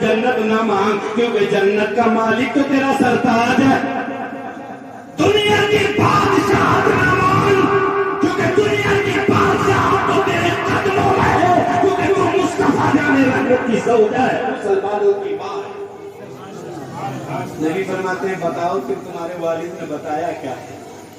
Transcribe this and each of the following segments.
جنت نہ مانگ کیونکہ جنت کا مالک تو تیرا سرتاج ہے. دنیا کی بادشاہت نہ مانگ کیونکہ دنیا کی بادشاہت تو تیرے قدموں میں ہے کیونکہ تو مصطفیٰ جانے رحمت کی زوجہ ہے. مسلمانوں کی ماں ہے. نبی فرماتے ہیں بتاؤ کہ تمہارے والد نے بتایا کیا ہے؟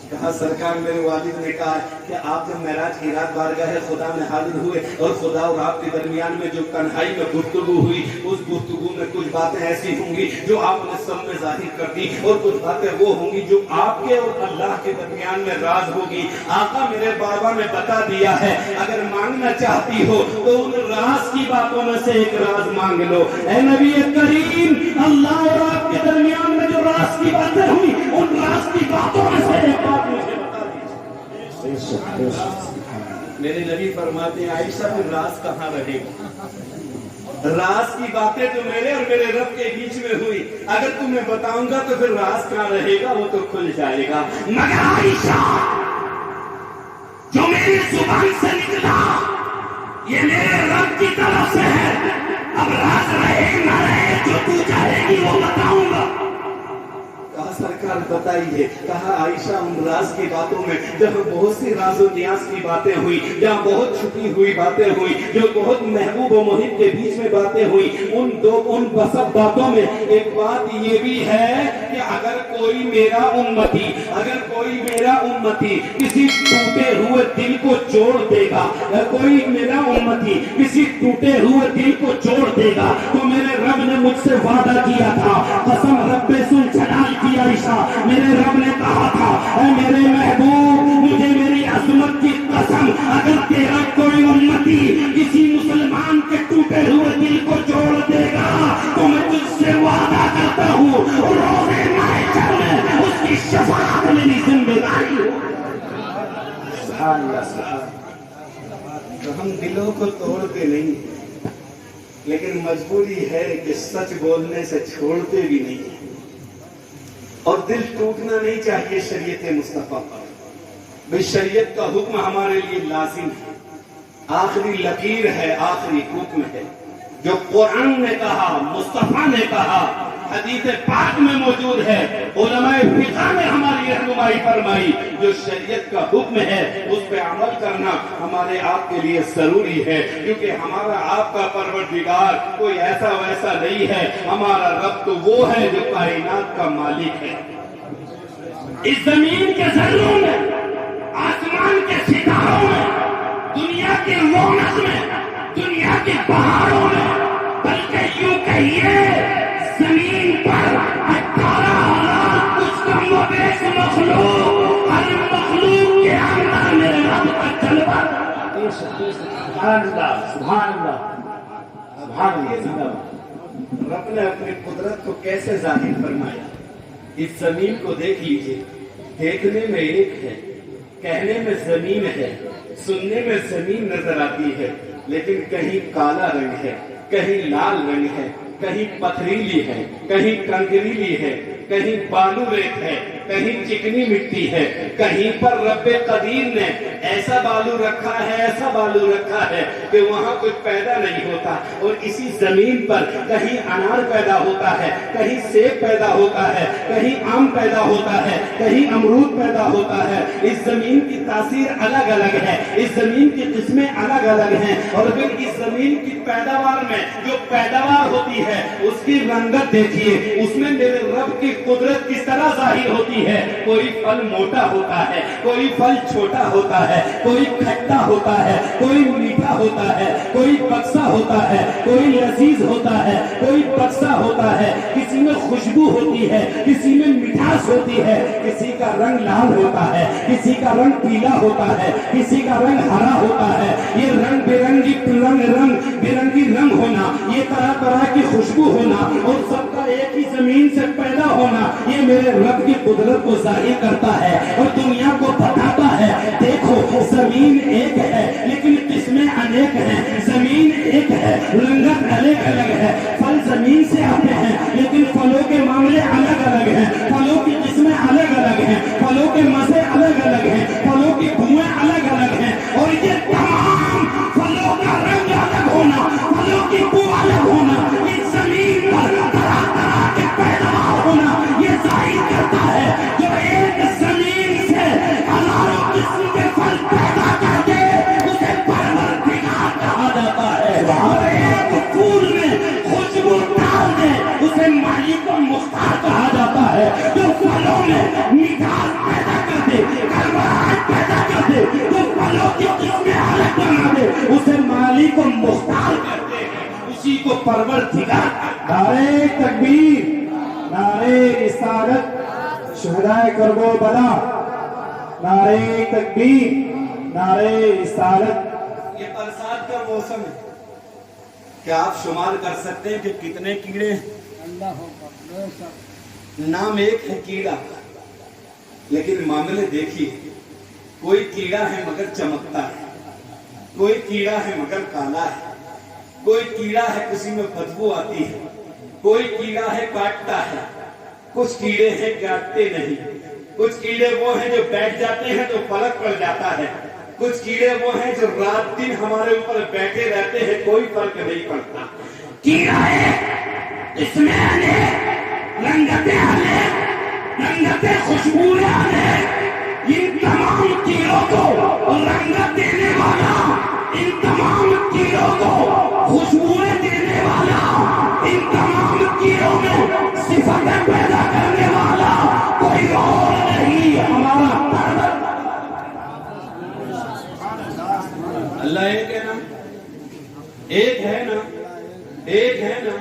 کہا سرکار میرے والد نے کہا کہ آپ جب معراج کی رات بارگاہ خدا میں حاضر ہوئے اور خدا اور آپ کے درمیان میں جو تنہائی میں گفتگو ہوئی اس گفتگو میں کچھ باتیں ایسی ہوں گی جو آپ نے سب میں ظاہر کر دی اور کچھ باتیں وہ ہوں گی جو آپ کے اور اللہ کے درمیان میں راز ہوگی. آقا میرے بابا نے بتا دیا ہے اگر مانگنا چاہتی ہو تو ان راز کی باتوں میں سے ایک راز مانگ لو. اے نبی کریم اللہ اور آپ کے درمیان میں جو راز کی باتیں ہوئی ان راز کی باتوں میں سے ایک بات مجھے بتا دیجیے. میرے نبی فرماتے ہیں عائشہ پھر راز کہاں رہے گا؟ راز کی باتیں تو میرے اور میرے رب کے بیچ میں ہوئی اگر تمہیں بتاؤں گا تو پھر راز کہاں رہے گا؟ وہ تو کھل جائے گا. مگر عائشہ جو میری زبان سے نکلا یہ میرے رب کی طرف سے ہے. اب راز رہے نہ رہے جو تو چاہے گی وہ بتاؤں گا. کہا سرکار بتائیے. کہا عائشہ ان راز کی باتوں میں جہاں بہت سی راز و نیاز کی باتیں ہوئی جہاں بہت چھپی ہوئی باتیں ہوئی جو بہت محبوب و محب کے بیچ میں باتیں ہوئی ان سب باتوں میں ایک بات یہ بھی ہے کہ اگر کوئی میرا امتی کسی ٹوٹے ہوئے دل کو جوڑ دے گا کوئی میرا امتی کسی ٹوٹے ہوئے دل کو جوڑ دے گا تو میرے رب نے مجھ سے وعدہ کیا تھا قسم رب سن جلال کی عائشہ میرے رب نے کہا تھا اے میرے محبوب مجھے میری عظمت کی قسم اگر تیرا کوئی امتی کسی مسلمان کے ٹوٹے ہوئے دل کو جوڑ دے گا تو میں تجھ سے وعدہ کرتا ہوں روزے محشر میں اس کی شفاعت میری ذمہ داری ہو. سبحان اللہ سبحان. تو ہم دلوں کو توڑتے نہیں لیکن مجبوری ہے کہ سچ بولنے سے چھوڑتے بھی نہیں اور دل ٹوٹنا نہیں چاہیے شریعت مصطفیٰ پر. بھئی شریعت کا حکم ہمارے لیے لازم ہے آخری لکیر ہے آخری حکم ہے جو قرآن نے کہا مصطفیٰ نے کہا حدیث پاک میں موجود ہے علماء فقہ نے ہماری رہنمائی فرمائی. جو شریعت کا حکم ہے اس پہ عمل کرنا ہمارے آپ کے لیے ضروری ہے کیونکہ ہمارا آپ کا پروردگار کوئی ایسا ویسا نہیں ہے. ہمارا رب تو وہ ہے جو کائنات کا مالک ہے. اس زمین کے ذروں میں آسمان کے ستاروں میں دنیا کے رونق میں دنیا کے پہاڑوں میں بلکہ یوں کہیے زمین پر 18,000 کچھ کم و بیش مخلوق ہر مخلوق کے اندر میرے رب کا جلوہ. سبحان اللہ سبحان اللہ سبحان اللہ. رب نے اپنی قدرت کو کیسے ظاہر فرمایا؟ اس زمین کو دیکھ لیجئے. دیکھنے میں ایک ہے کہنے میں زمین ہے سننے میں زمین نظر آتی ہے لیکن کہیں کالا رنگ ہے کہیں لال رنگ ہے کہیں پتھریلی ہے کہیں کنکریلی ہے کہیں بالو ریت ہے کہیں چکنی مٹی ہے کہیں پر رب قدیر نے ایسا بالو رکھا ہے کہ وہاں کچھ پیدا نہیں ہوتا. اور اسی زمین پر کہیں انار پیدا ہوتا ہے کہیں سیب پیدا ہوتا ہے کہیں آم پیدا ہوتا ہے کہیں امرود پیدا ہوتا ہے. اس زمین کی تاثیر الگ الگ ہے اس زمین کی قسمیں الگ الگ ہیں اور پھر اس زمین کی پیداوار میں جو پیداوار ہوتی ہے اس کی رنگت دیکھیے اس میں میرے رب کی قدرت کس طرح ظاہر ہوتی ہے. کوئی پھل موٹا ہوتا ہے کوئی پھل چھوٹا ہوتا ہے کوئی کھٹا ہوتا ہے کوئی میٹھا ہوتا ہے کوئی پکسا ہوتا ہے کوئی لذیذ ہوتا ہے کوئی پکسا ہوتا ہے. کسی میں خوشبو ہوتی ہے کسی میں مٹھاس ہوتی ہے کسی کا رنگ لال ہوتا ہے کسی کا رنگ پیلا ہوتا ہے کسی کا رنگ ہرا ہوتا ہے. یہ رنگ برنگی رنگ ہونا یہ طرح طرح کی خوشبو ہونا اور سب کا ایک ہی زمین سے پیدا ہونا یہ میرے رب کی قدرت کو ظاہر کرتا ہے اور دنیا کو بتاتا ہے دیکھو زمین ایک ہے لیکن قسمیں انیک ہیں. زمین ایک ہے رنگت الگ الگ ہے. پھل زمین سے آتے ہیں لیکن پھلوں کے معاملے الگ الگ ہیں. پھلوں کی قسمیں الگ الگ ہیں. پھلوں کے مزے الگ الگ ہیں. پھلوں کی بوئیں الگ الگ ہیں. اور یہ تمام پھلوں کا رنگ الگ ہونا پھلوں کی بو الگ ہونا اس زمین میں مٹھاس پیدا کر دے، کڑواہٹ پیدا کر دے، تو پھلوں کی قسمیں الگ بنا دے، اسے مالک و مختار کرتے ہیں، اسی کو پروردگار۔ نعرہ تکبیر، نعرہ رسالت، شہدائے کربلا، نعرہ تکبیر، نعرہ رسالت۔ یہ برسات کا موسم ہے، کیا آپ شمار کر سکتے ہیں کہ کتنے کیڑے ہیں؟ نام ایک ہے کیڑا، لیکن معاملے دیکھیے، کوئی کیڑا ہے مگر چمکتا ہے، کوئی کیڑا ہے مگر کالا ہے، کوئی کیڑا ہے کسی میں بدبو آتی ہے، کوئی کیڑا ہے کاٹتا ہے، کچھ کیڑے ہیں کاٹتے نہیں، کچھ کیڑے وہ ہیں جو بیٹھ جاتے ہیں تو فلک پڑ جاتا ہے، کچھ کیڑے وہ ہیں جو رات دن ہمارے اوپر بیٹھے رہتے ہیں، کوئی فرق نہیں پڑتا۔ کیڑا ہے اس میں رنگتیں رنگتیں خوشبوئیں ان تمام کیڑوں کو رنگت دینے والا، ان تمام کیڑوں کو خوشبوئیں دینے والا، ان تمام کیڑوں میں صفتیں پیدا کرنے والا کوئی اور نہیں، ہمارا اللہ ایک ہے نا، ایک ہے نا، ایک ہے نا۔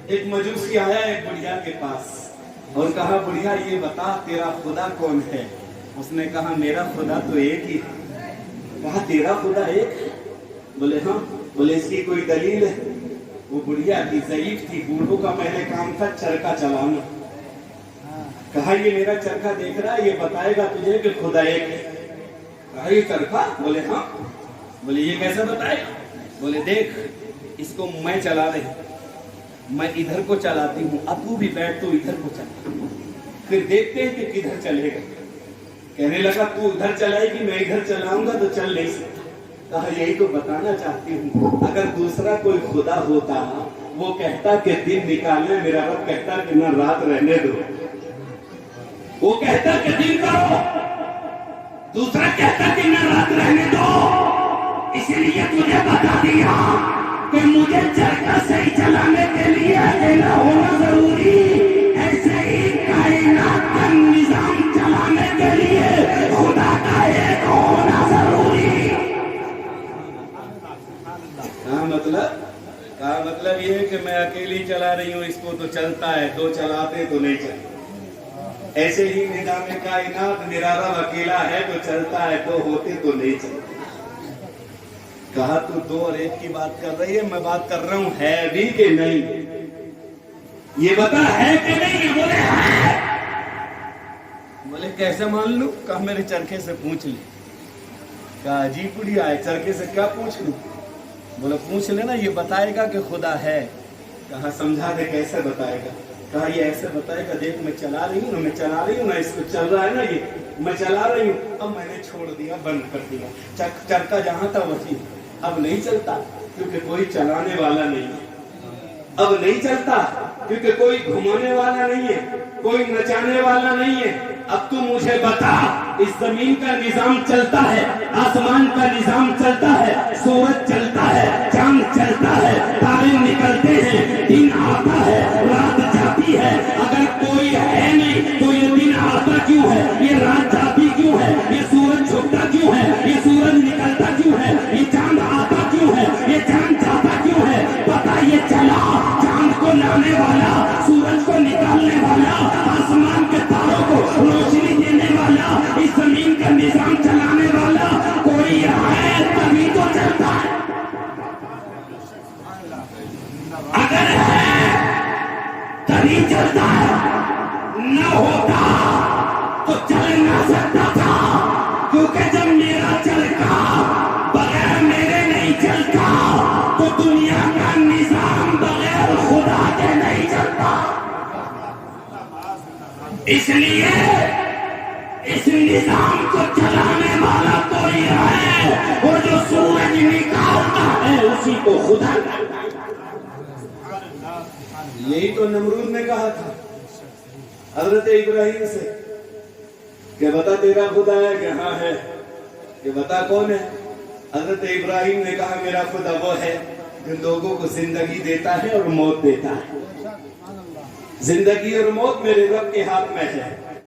ایک مجوسی آیا ایک بڑھیا کے پاس اور کہا بڑھیا یہ بتا تیرا خدا کون ہے؟ اس نے کہا میرا خدا تو ایک ہی ہے۔ کہا تیرا خدا ایک ہے؟ بولے ہاں۔ بولے اس کی کوئی دلیل ہے؟ وہ بڑھیا تھی، ضعیف تھی، بوڑھوں کا پہلے کام تھا چرخا چلانا۔ کہا یہ میرا چرخا دیکھ رہا ہے، یہ بتائے گا تجھے کہ خدا ایک ہے؟ کہا یہ چرخا؟ بولے ہاں۔ بولے یہ کیسے بتائے گا؟ بولے دیکھ اس کو میں چلا رہی ہوں، میں ادھر کو چلاتی ہوں، اب تو بھی بیٹھ تو ادھر کو چلا، پھر دیکھتے ہیں کہ کدھر چلے گا۔ کہنے لگا تو ادھر چلائے گی، میں ادھر چلاؤں گا تو چل نہیں سکتا۔ کہا یہی تو بتانا چاہتی ہوں، اگر دوسرا کوئی خدا ہوتا وہ کہتا کہ دن نکالنا، میرا رب کہتا کہ نہ رات رہنے دو، وہ کہتا کہ دن کرو، دوسرا کہتا کہ نہ رات رہنے دو۔ اس لیے تجھے بتا دیا کہ مجھے چرخا صحیح چلانے کے لیے اکیلا ہونا ضروری، ایسے ہی کائنات کا نظام چلانے کے لیے خدا کا ایک ہونا ضروری۔ کہا مطلب یہ ہے کہ میں اکیلی چلا رہی ہوں، اس کو تو چلتا ہے، دو چلاتے تو نہیں چلتا۔ ایسے ہی نظام کائنات میرا رب اکیلا ہے تو چلتا ہے، دو ہوتے تو نہیں چلتا۔ کہا تو دو اور ایک کی بات کر رہی ہے، میں بات کر رہا ہوں ہے بھی کہ نہیں، یہ بتا ہے کہ نہیں؟ بولے ہے۔ بولے کیسے مان لوں؟ کہا میرے چرخے سے پوچھ لے۔ کہا عجیب بڑھیا ہے، چرخے سے کیا پوچھ لوں؟ بولے پوچھ لینا، یہ بتائے گا کہ خدا ہے۔ کہا سمجھا دے کیسے بتائے گا؟ کہا یہ ایسے بتائے گا، دیکھ میں چلا رہی ہوں نا، میں چلا رہی ہوں نا، اس کو چل رہا ہے نا، یہ میں چلا رہی ہوں، اب میں نے چھوڑ دیا، بند کر دیا، چرخا جہاں تھا وہی، اب نہیں چلتا کیونکہ کوئی چلانے والا نہیں ہے، اب نہیں چلتا کیونکہ کوئی گھمانے والا نہیں ہے، کوئی نچانے والا نہیں ہے۔ اب تو مجھے بتا، اس زمین کا نظام چلتا ہے، آسمان کا نظام چلتا ہے، سورج چلتا ہے، چاند چلتا ہے، تارے نکلتے ہیں، دن آتا ہے، رات جاتی ہے، اگر کوئی ہے نہیں تو یہ دن آتا کیوں ہے؟ یہ رات جاتی کیوں ہے؟ یہ سورج چھپتا کیوں ہے؟ یہ سورج نکلتا کیوں ہے؟ یہ چاند آتا کیوں ہے؟ یہ چاند جاتا کیوں ہے؟ پتا یہ چلا چاند کو لانے والا، سورج کو نکالنے والا، آسمان کے تاروں کو روشنی دینے والا، اس زمین کا نظام چلانے والا کوئی ہے تبھی تو چلتا ہے۔ اگر ہے تبھی چلتا ہے، نہ ہوتا تو چل نہ سکتا تھا، کیونکہ جب میرا چرخا بغیر میرے نہیں چلتا تو دنیا کا نظام بغیر خدا کے نہیں چلتا۔ اس لیے اس نظام کو چلانے والا کوئی ہے، وہ جو سورج نکالتا ہے اسی کو خدا کہتا ہے۔ یہی تو نمرود نے کہا تھا حضرت ابراہیم سے کہ بتا تیرا خدا ہے کہ ہاں ہے، کہ بتا کون ہے؟ حضرت ابراہیم نے کہا میرا خدا وہ ہے جو لوگوں کو زندگی دیتا ہے اور موت دیتا ہے، زندگی اور موت میرے رب کے ہاتھ میں ہے۔